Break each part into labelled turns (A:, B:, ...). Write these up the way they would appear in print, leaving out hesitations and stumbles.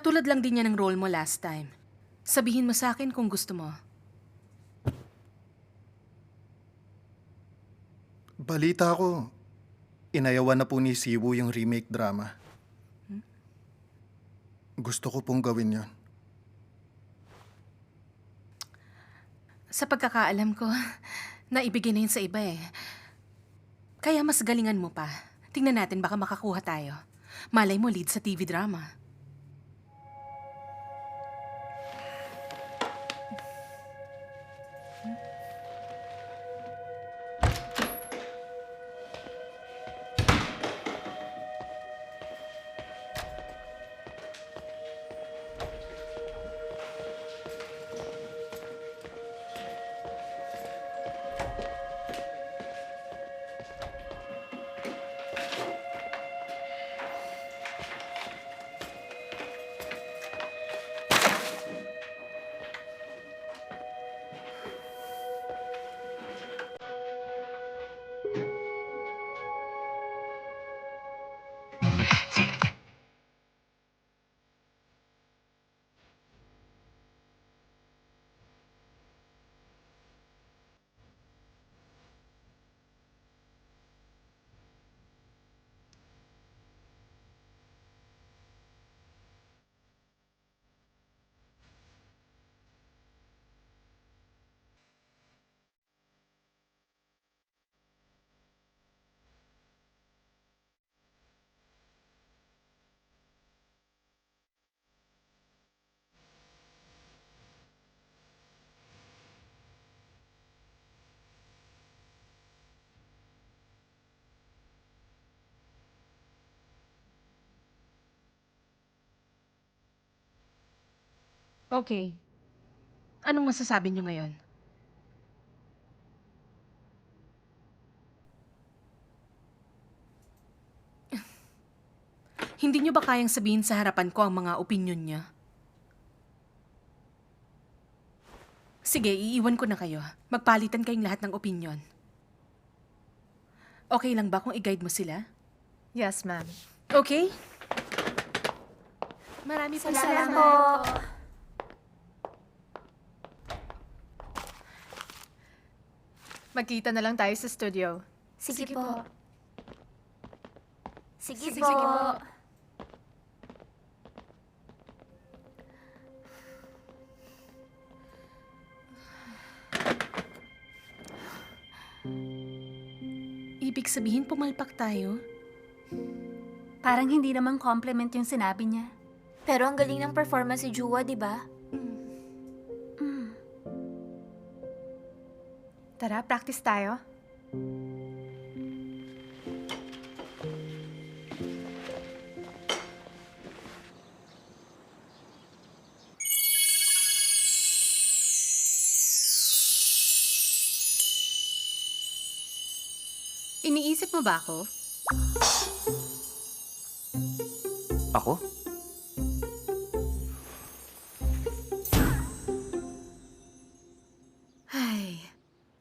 A: Katulad lang din yan ng role mo last time. Sabihin mo sa akin kung gusto mo.
B: Balita ko, inayawan na po ni Siwoo yung remake drama. Gusto ko pong gawin yon.
A: Sa pagkakaalam ko, naibigay na yun sa iba eh. Kaya mas galingan mo pa. Tingnan natin baka makakuha tayo. Malay mo lead sa TV drama. Okay. Anong masasabi niyo ngayon? Hindi niyo ba kayang sabihin sa harapan ko ang mga opinyon niya? Sige, iiwan ko na kayo. Magpalitan kayong lahat ng opinyon. Okay lang ba kung i-guide mo sila?
C: Yes, ma'am.
A: Okay? Marami pong salamat.
D: po.
C: Magkita na lang tayo sa studio.
D: Sige po. Sige
C: Sige
D: po.
C: po.
A: Ibig sabihin pumalpak tayo?
E: Parang hindi naman compliment yung sinabi niya.
D: Pero ang galing ng performance si Jua, di ba?
C: Tara, practice tayo.
A: Iniisip mo ba ako?
F: Ako?
G: Ay,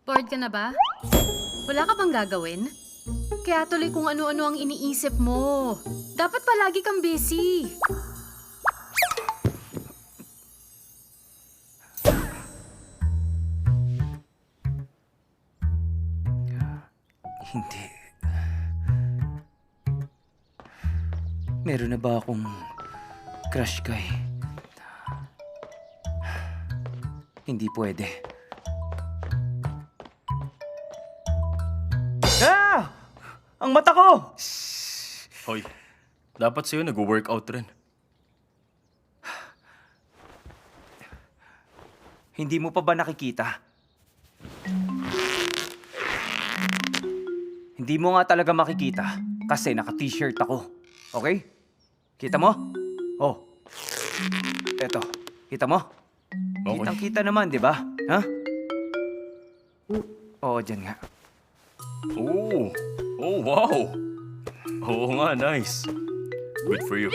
G: bored ka na ba? Wala ka bang gagawin? Kaya tuloy kung ano-ano ang iniisip mo. Dapat palagi kang busy.
F: Hindi. Meron na ba akong crush kay? Hindi pwede. Ah! Ang mata ko!
H: Hoy, dapat sa'yo nag-workout rin.
F: Hindi mo pa ba nakikita? Hindi mo nga talaga makikita kasi naka-t-shirt ako. Okay? Kita mo? Oh. Eto. Kita mo?
H: Okay.
F: Kitang-kita naman, di ba? Ha? Oo, dyan nga.
H: Oh, oh wow. Oo nga, nice. Good for you.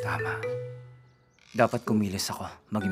F: Tama. Dapat kumilos ako, maging